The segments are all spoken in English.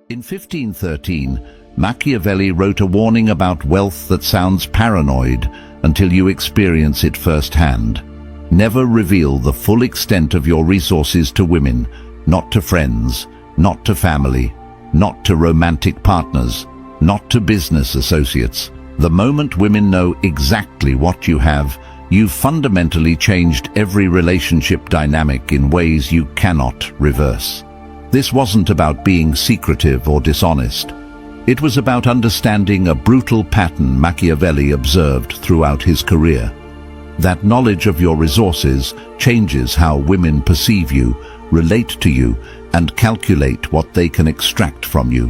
In 1513, Machiavelli wrote a warning about wealth that sounds paranoid until you experience it firsthand. Never reveal the full extent of your resources to women, not to friends, not to family, not to romantic partners, not to business associates. The moment women know exactly what you have, you've fundamentally changed every relationship dynamic in ways you cannot reverse. This wasn't about being secretive or dishonest. It was about understanding a brutal pattern Machiavelli observed throughout his career. That knowledge of your resources changes how women perceive you, relate to you, and calculate what they can extract from you.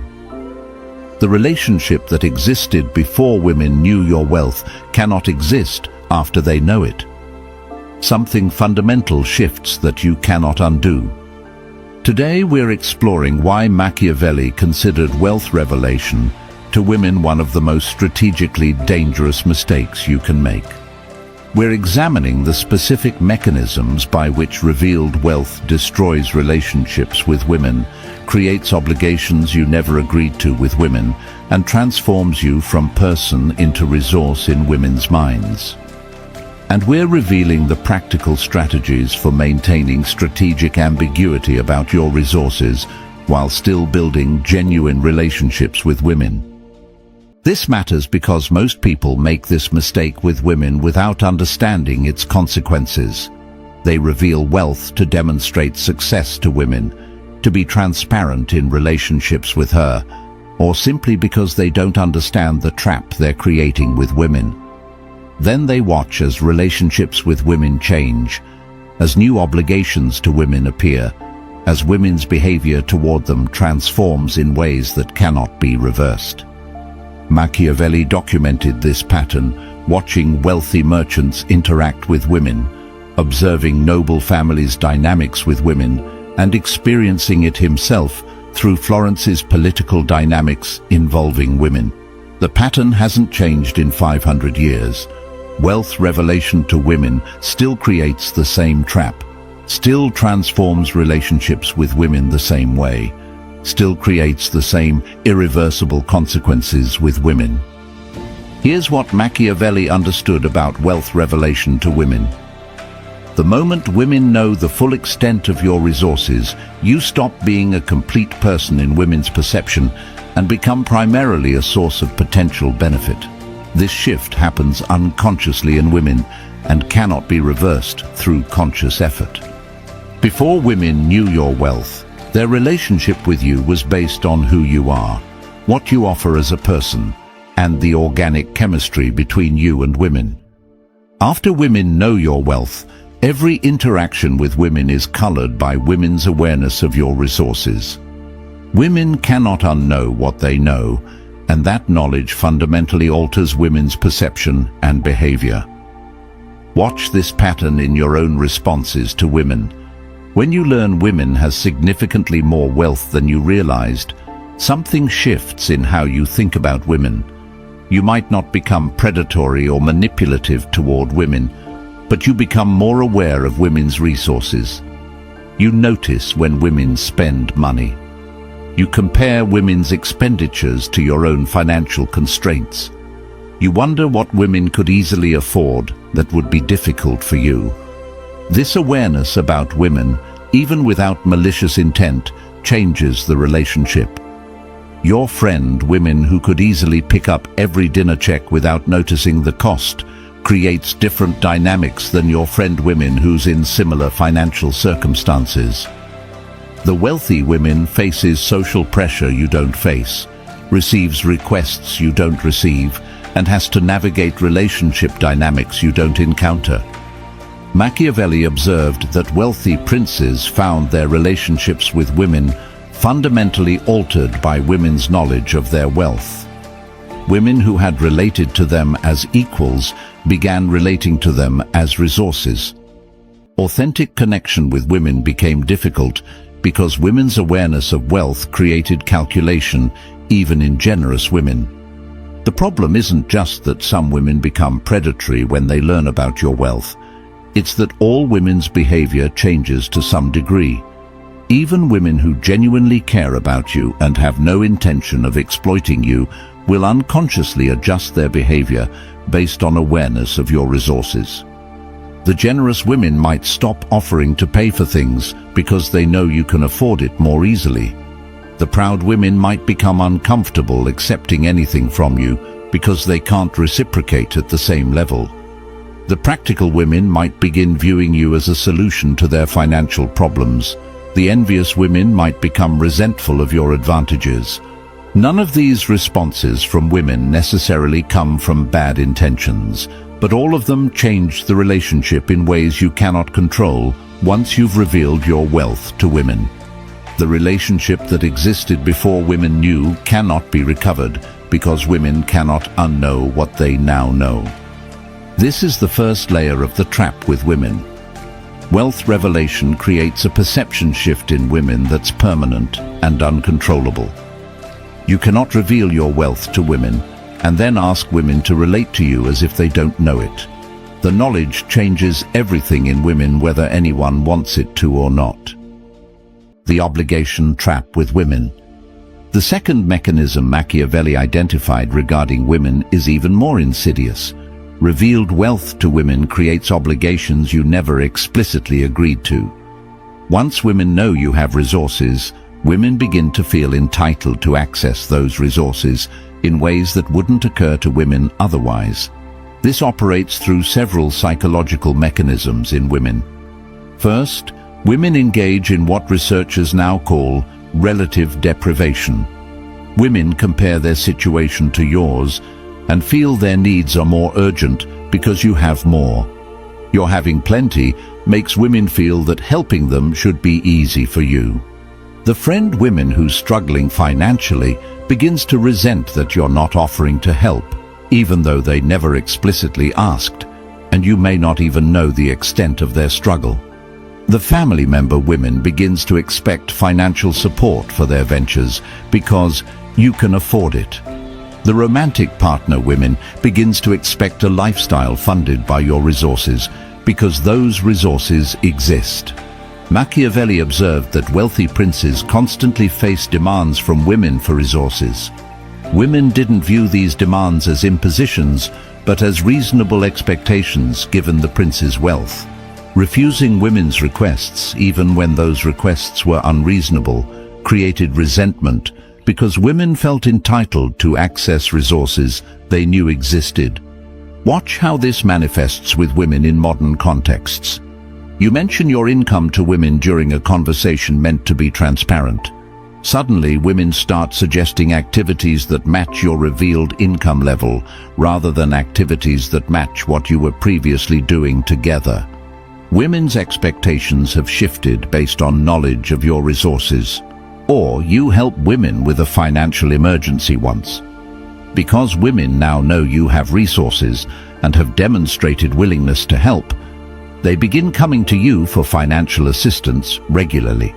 The relationship that existed before women knew your wealth cannot exist after they know it. Something fundamental shifts that you cannot undo. Today we're exploring why Machiavelli considered wealth revelation to women one of the most strategically dangerous mistakes you can make. We're examining the specific mechanisms by which revealed wealth destroys relationships with women, creates obligations you never agreed to with women, and transforms you from person into resource in women's minds. And we're revealing the practical strategies for maintaining strategic ambiguity about your resources while still building genuine relationships with women. This matters because most people make this mistake with women without understanding its consequences. They reveal wealth to demonstrate success to women, to be transparent in relationships with her, or simply because they don't understand the trap they're creating with women. Then they watch as relationships with women change, as new obligations to women appear, as women's behavior toward them transforms in ways that cannot be reversed. Machiavelli documented this pattern, watching wealthy merchants interact with women, observing noble families' dynamics with women, and experiencing it himself through Florence's political dynamics involving women. The pattern hasn't changed in 500 years. Wealth revelation to women still creates the same trap, still transforms relationships with women the same way, still creates the same irreversible consequences with women. Here's what Machiavelli understood about wealth revelation to women. The moment women know the full extent of your resources, you stop being a complete person in women's perception and become primarily a source of potential benefit. This shift happens unconsciously in women and cannot be reversed through conscious effort. Before women knew your wealth, their relationship with you was based on who you are, what you offer as a person, and the organic chemistry between you and women. After women know your wealth, every interaction with women is colored by women's awareness of your resources. Women cannot unknow what they know, and that knowledge fundamentally alters women's perception and behavior. Watch this pattern in your own responses to women. When you learn women has significantly more wealth than you realized, something shifts in how you think about women. You might not become predatory or manipulative toward women, but you become more aware of women's resources. You notice when women spend money. You compare women's expenditures to your own financial constraints. You wonder what women could easily afford that would be difficult for you. This awareness about women, even without malicious intent, changes the relationship. Your friend, women who could easily pick up every dinner check without noticing the cost, creates different dynamics than your friend women who's in similar financial circumstances. The wealthy women faces social pressure you don't face, receives requests you don't receive, and has to navigate relationship dynamics you don't encounter. Machiavelli observed that wealthy princes found their relationships with women fundamentally altered by women's knowledge of their wealth. Women who had related to them as equals began relating to them as resources. Authentic connection with women became difficult because women's awareness of wealth created calculation, even in generous women. The problem isn't just that some women become predatory when they learn about your wealth. It's that all women's behavior changes to some degree. Even women who genuinely care about you and have no intention of exploiting you will unconsciously adjust their behavior based on awareness of your resources. The generous women might stop offering to pay for things because they know you can afford it more easily. The proud women might become uncomfortable accepting anything from you because they can't reciprocate at the same level. The practical women might begin viewing you as a solution to their financial problems. The envious women might become resentful of your advantages. None of these responses from women necessarily come from bad intentions, but all of them change the relationship in ways you cannot control once you've revealed your wealth to women. The relationship that existed before women knew cannot be recovered because women cannot unknow what they now know. This is the first layer of the trap with women. Wealth revelation creates a perception shift in women that's permanent and uncontrollable. You cannot reveal your wealth to women and then ask women to relate to you as if they don't know it. The knowledge changes everything in women whether anyone wants it to or not. The obligation trap with women. The second mechanism Machiavelli identified regarding women is even more insidious. Revealed wealth to women creates obligations you never explicitly agreed to. Once women know you have resources, women begin to feel entitled to access those resources in ways that wouldn't occur to women otherwise. This operates through several psychological mechanisms in women. First, women engage in what researchers now call relative deprivation. Women compare their situation to yours and feel their needs are more urgent because you have more. Your having plenty makes women feel that helping them should be easy for you. The friend women who's struggling financially begins to resent that you're not offering to help, even though they never explicitly asked, and you may not even know the extent of their struggle. The family member women begins to expect financial support for their ventures because you can afford it. The romantic partner women begins to expect a lifestyle funded by your resources because those resources exist. Machiavelli observed that wealthy princes constantly faced demands from women for resources. Women didn't view these demands as impositions, but as reasonable expectations given the prince's wealth. Refusing women's requests, even when those requests were unreasonable, created resentment because women felt entitled to access resources they knew existed. Watch how this manifests with women in modern contexts. You mention your income to women during a conversation meant to be transparent. Suddenly, women start suggesting activities that match your revealed income level, rather than activities that match what you were previously doing together. Women's expectations have shifted based on knowledge of your resources. Or you help women with a financial emergency once. Because women now know you have resources and have demonstrated willingness to help, they begin coming to you for financial assistance regularly.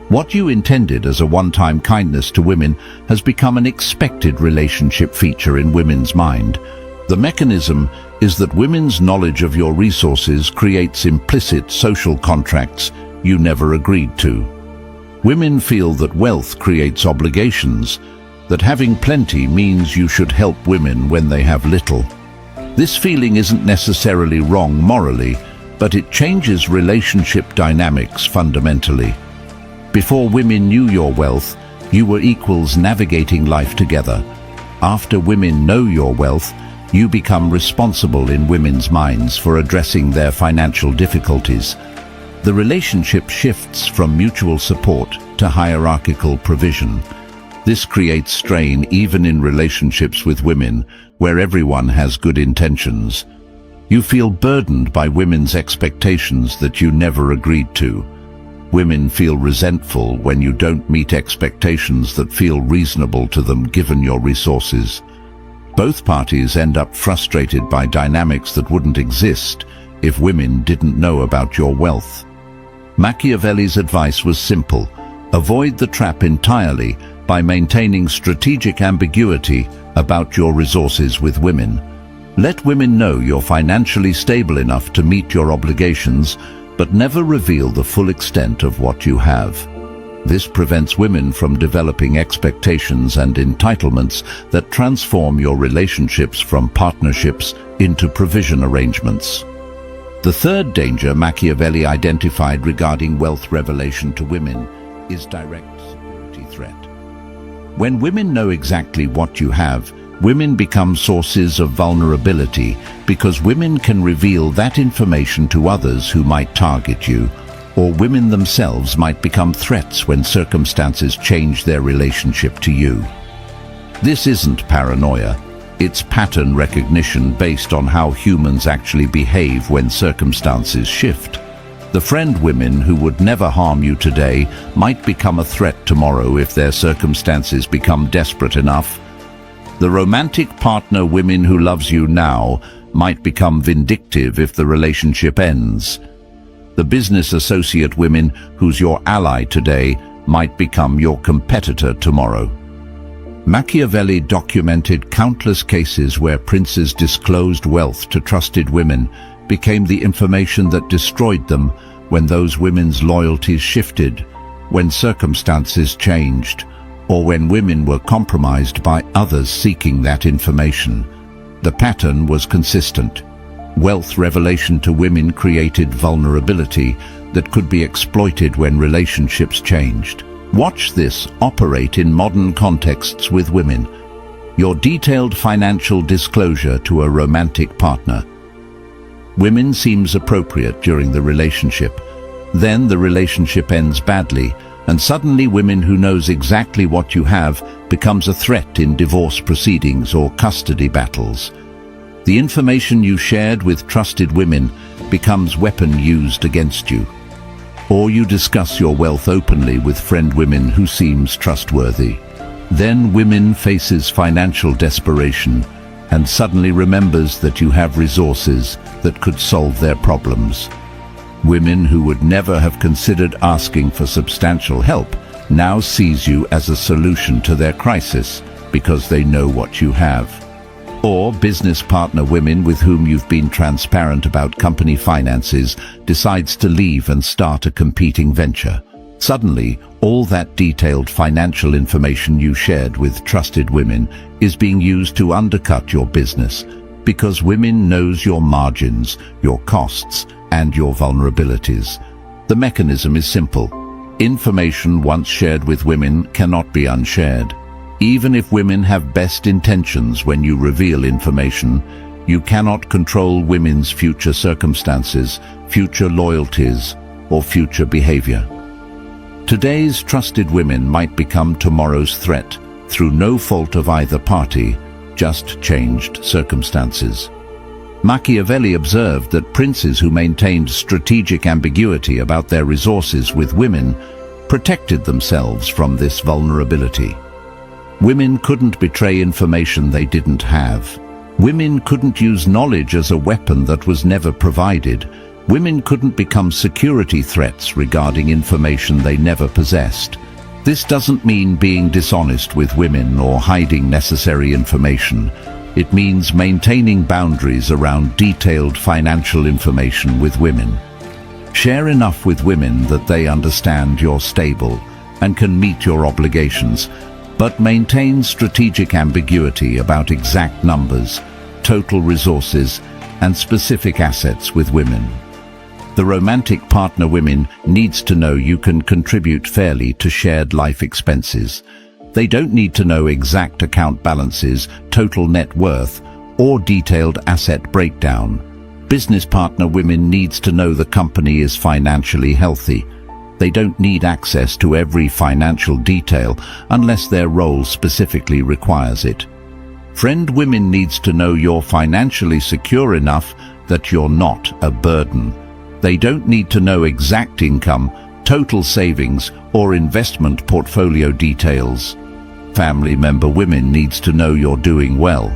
What you intended as a one-time kindness to women has become an expected relationship feature in women's mind. The mechanism is that women's knowledge of your resources creates implicit social contracts you never agreed to. Women feel that wealth creates obligations, that having plenty means you should help women when they have little. This feeling isn't necessarily wrong morally, but it changes relationship dynamics fundamentally. Before women knew your wealth, you were equals navigating life together. After women know your wealth, you become responsible in women's minds for addressing their financial difficulties. The relationship shifts from mutual support to hierarchical provision. This creates strain even in relationships with women, where everyone has good intentions. You feel burdened by women's expectations that you never agreed to. Women feel resentful when you don't meet expectations that feel reasonable to them given your resources. Both parties end up frustrated by dynamics that wouldn't exist if women didn't know about your wealth. Machiavelli's advice was simple: avoid the trap entirely by maintaining strategic ambiguity about your resources with women. Let women know you're financially stable enough to meet your obligations, but never reveal the full extent of what you have. This prevents women from developing expectations and entitlements that transform your relationships from partnerships into provision arrangements. The third danger Machiavelli identified regarding wealth revelation to women is direct security threat. When women know exactly what you have, women become sources of vulnerability because women can reveal that information to others who might target you, or women themselves might become threats when circumstances change their relationship to you. This isn't paranoia. It's pattern recognition based on how humans actually behave when circumstances shift. The friend women who would never harm you today might become a threat tomorrow if their circumstances become desperate enough. The romantic partner women who loves you now might become vindictive if the relationship ends. The business associate women who's your ally today might become your competitor tomorrow. Machiavelli documented countless cases where princes disclosed wealth to trusted women became the information that destroyed them when those women's loyalties shifted, when circumstances changed, or when women were compromised by others seeking that information. The pattern was consistent. Wealth revelation to women created vulnerability that could be exploited when relationships changed. Watch this operate in modern contexts with women. Your detailed financial disclosure to a romantic partner. Women seems appropriate during the relationship. Then the relationship ends badly, and suddenly women who knows exactly what you have becomes a threat in divorce proceedings or custody battles. The information you shared with trusted women becomes weapon used against you. Or you discuss your wealth openly with friend women who seems trustworthy. Then women faces financial desperation and suddenly remembers that you have resources that could solve their problems. Women who would never have considered asking for substantial help now sees you as a solution to their crisis because they know what you have. Or business partner women with whom you've been transparent about company finances decides to leave and start a competing venture. Suddenly, all that detailed financial information you shared with trusted women is being used to undercut your business because women knows your margins, your costs, and your vulnerabilities. The mechanism is simple. Information once shared with women cannot be unshared. Even if women have best intentions when you reveal information, you cannot control women's future circumstances, future loyalties, or future behavior. Today's trusted women might become tomorrow's threat through no fault of either party, just changed circumstances. Machiavelli observed that princes who maintained strategic ambiguity about their resources with women protected themselves from this vulnerability. Women couldn't betray information they didn't have. Women couldn't use knowledge as a weapon that was never provided. Women couldn't become security threats regarding information they never possessed. This doesn't mean being dishonest with women or hiding necessary information. It means maintaining boundaries around detailed financial information with women. Share enough with women that they understand you're stable and can meet your obligations, but maintain strategic ambiguity about exact numbers, total resources, and specific assets with women. The romantic partner women needs to know you can contribute fairly to shared life expenses. They don't need to know exact account balances, total net worth, or detailed asset breakdown. Business partner women needs to know the company is financially healthy. They don't need access to every financial detail unless their role specifically requires it. Friend women needs to know you're financially secure enough that you're not a burden. They don't need to know exact income, total savings, or investment portfolio details. Family member women needs to know you're doing well.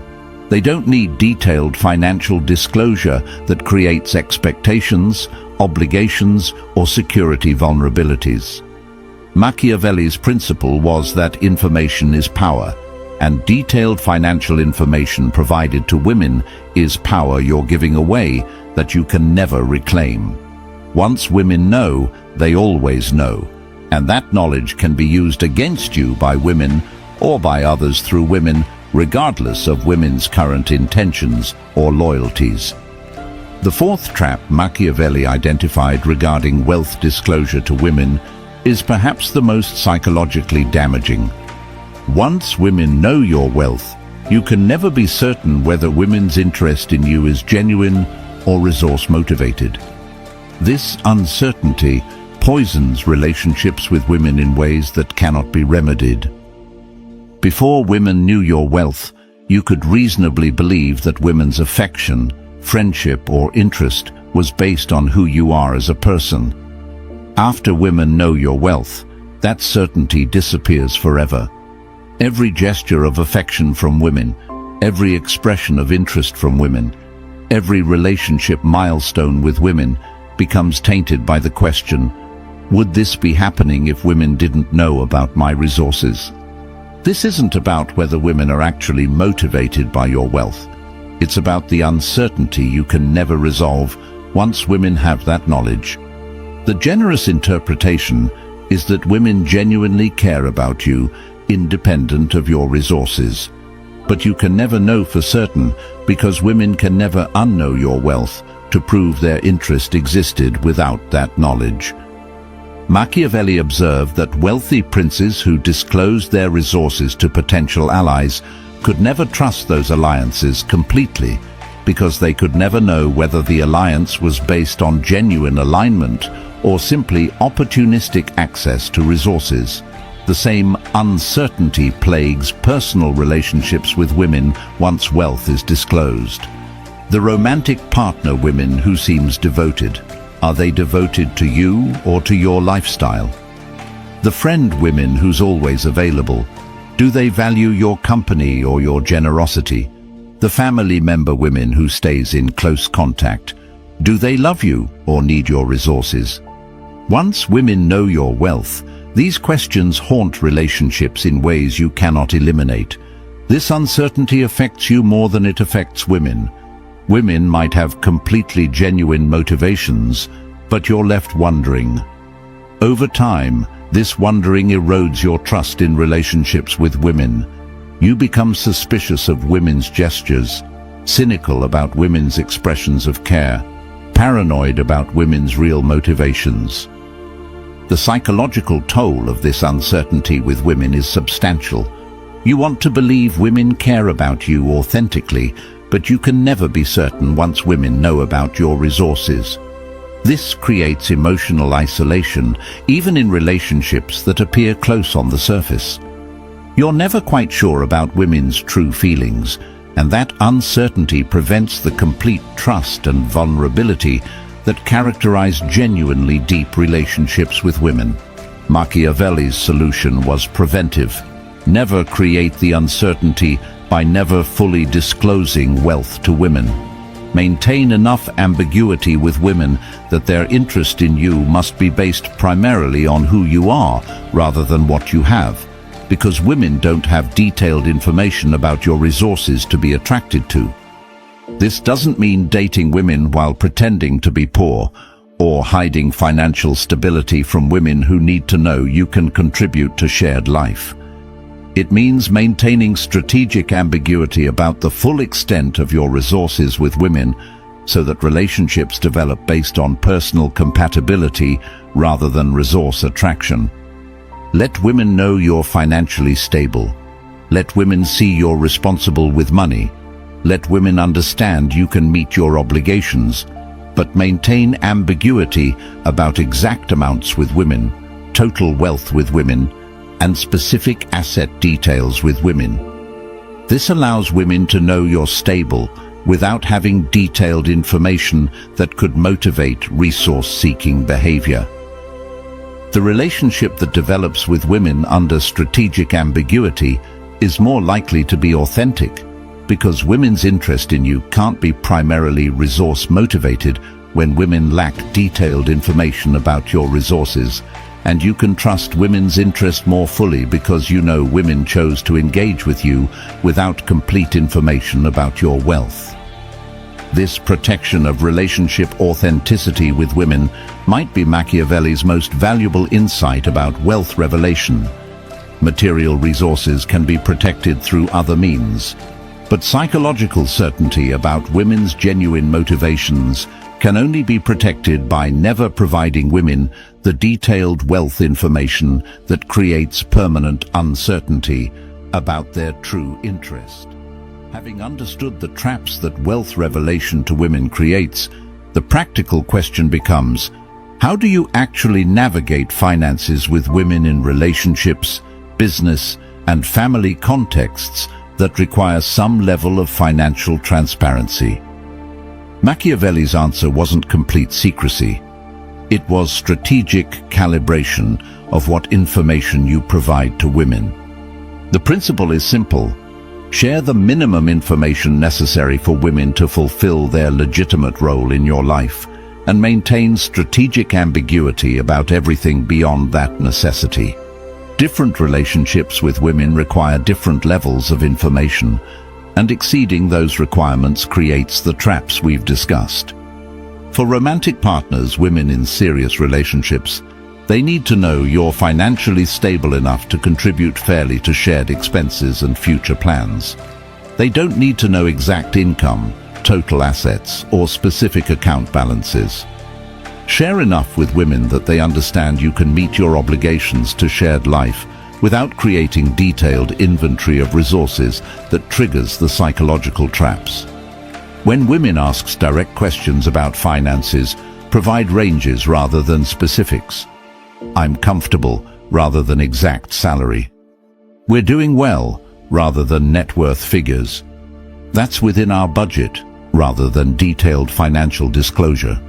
They don't need detailed financial disclosure that creates expectations, obligations, or security vulnerabilities. Machiavelli's principle was that information is power, and detailed financial information provided to women is power you're giving away that you can never reclaim. Once women know, they always know. and that knowledge can be used against you by women or by others through women, regardless of women's current intentions or loyalties. The fourth trap Machiavelli identified regarding wealth disclosure to women is perhaps the most psychologically damaging. Once women know your wealth, you can never be certain whether women's interest in you is genuine or resource-motivated. This uncertainty poisons relationships with women in ways that cannot be remedied. Before women knew your wealth, you could reasonably believe that women's affection, friendship, or interest was based on who you are as a person. After women know your wealth, that certainty disappears forever. Every gesture of affection from women, every expression of interest from women, every relationship milestone with women becomes tainted by the question, would this be happening if women didn't know about my resources? This isn't about whether women are actually motivated by your wealth. It's about the uncertainty you can never resolve once women have that knowledge. The generous interpretation is that women genuinely care about you, independent of your resources. But you can never know for certain because women can never unknow your wealth to prove their interest existed without that knowledge. Machiavelli observed that wealthy princes who disclosed their resources to potential allies could never trust those alliances completely because they could never know whether the alliance was based on genuine alignment or simply opportunistic access to resources. The same uncertainty plagues personal relationships with women once wealth is disclosed. The romantic partner women who seems devoted. Are they devoted to you or to your lifestyle? The friend women who's always available. Do they value your company or your generosity? The family member women who stays in close contact. Do they love you or need your resources? Once women know your wealth, these questions haunt relationships in ways you cannot eliminate. This uncertainty affects you more than it affects women. Women might have completely genuine motivations, but you're left wondering. Over time, this wondering erodes your trust in relationships with women. You become suspicious of women's gestures, cynical about women's expressions of care, paranoid about women's real motivations. The psychological toll of this uncertainty with women is substantial. You want to believe women care about you authentically, but you can never be certain once women know about your resources. This creates emotional isolation, even in relationships that appear close on the surface. You're never quite sure about women's true feelings, and that uncertainty prevents the complete trust and vulnerability that characterize genuinely deep relationships with women. Machiavelli's solution was preventive. Never create the uncertainty by never fully disclosing wealth to women. Maintain enough ambiguity with women that their interest in you must be based primarily on who you are rather than what you have, because women don't have detailed information about your resources to be attracted to. This doesn't mean dating women while pretending to be poor, or hiding financial stability from women who need to know you can contribute to shared life. It means maintaining strategic ambiguity about the full extent of your resources with women so that relationships develop based on personal compatibility rather than resource attraction. Let women know you're financially stable. Let women see you're responsible with money. Let women understand you can meet your obligations, but maintain ambiguity about exact amounts with women, total wealth with women, and specific asset details with women. This allows women to know you're stable without having detailed information that could motivate resource-seeking behavior. The relationship that develops with women under strategic ambiguity is more likely to be authentic, because women's interest in you can't be primarily resource-motivated when women lack detailed information about your resources, and you can trust women's interest more fully because you know women chose to engage with you without complete information about your wealth. This protection of relationship authenticity with women might be Machiavelli's most valuable insight about wealth revelation. Material resources can be protected through other means, but psychological certainty about women's genuine motivations can only be protected by never providing women the detailed wealth information that creates permanent uncertainty about their true interest. Having understood the traps that wealth revelation to women creates, the practical question becomes, how do you actually navigate finances with women in relationships, business, and family contexts that require some level of financial transparency? Machiavelli's answer wasn't complete secrecy. It was strategic calibration of what information you provide to women. The principle is simple. Share the minimum information necessary for women to fulfill their legitimate role in your life, and maintain strategic ambiguity about everything beyond that necessity. Different relationships with women require different levels of information, and exceeding those requirements creates the traps we've discussed. For romantic partners, women in serious relationships, they need to know you're financially stable enough to contribute fairly to shared expenses and future plans. They don't need to know exact income, total assets, or specific account balances. Share enough with women that they understand you can meet your obligations to shared life without creating detailed inventory of resources that triggers the psychological traps. When women ask direct questions about finances, provide ranges rather than specifics. I'm comfortable rather than exact salary. We're doing well rather than net worth figures. That's within our budget rather than detailed financial disclosure.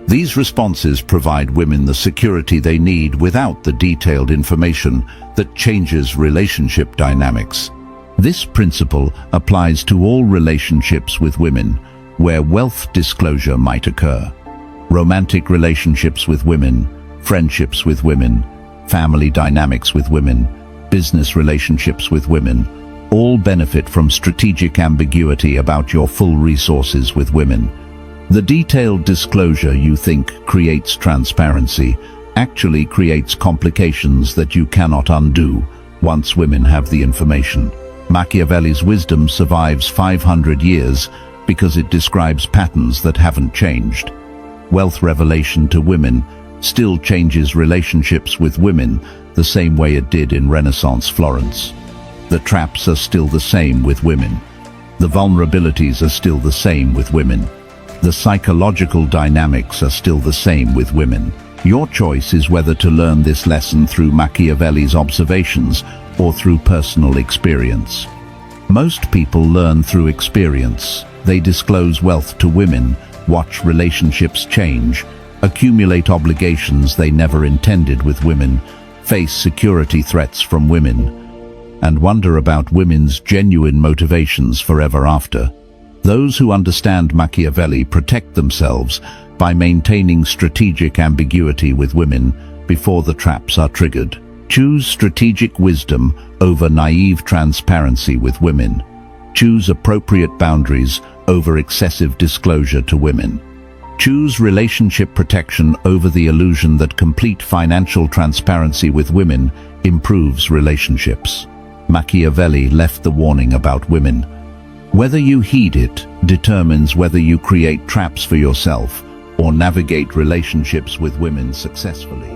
These responses provide women the security they need without the detailed information that changes relationship dynamics. This principle applies to all relationships with women where wealth disclosure might occur. Romantic relationships with women, friendships with women, family dynamics with women, business relationships with women, all benefit from strategic ambiguity about your full resources with women. The detailed disclosure you think creates transparency actually creates complications that you cannot undo once women have the information. Machiavelli's wisdom survives 500 years because it describes patterns that haven't changed. Wealth revelation to women still changes relationships with women the same way it did in Renaissance Florence. The traps are still the same with women. The vulnerabilities are still the same with women. The psychological dynamics are still the same with women. Your choice is whether to learn this lesson through Machiavelli's observations or through personal experience. Most people learn through experience. They disclose wealth to women, watch relationships change, accumulate obligations they never intended with women, face security threats from women, and wonder about women's genuine motivations forever after. Those who understand Machiavelli protect themselves by maintaining strategic ambiguity with women before the traps are triggered. Choose strategic wisdom over naive transparency with women. Choose appropriate boundaries over excessive disclosure to women. Choose relationship protection over the illusion that complete financial transparency with women improves relationships. Machiavelli left the warning about women. Whether you heed it determines whether you create traps for yourself or navigate relationships with women successfully.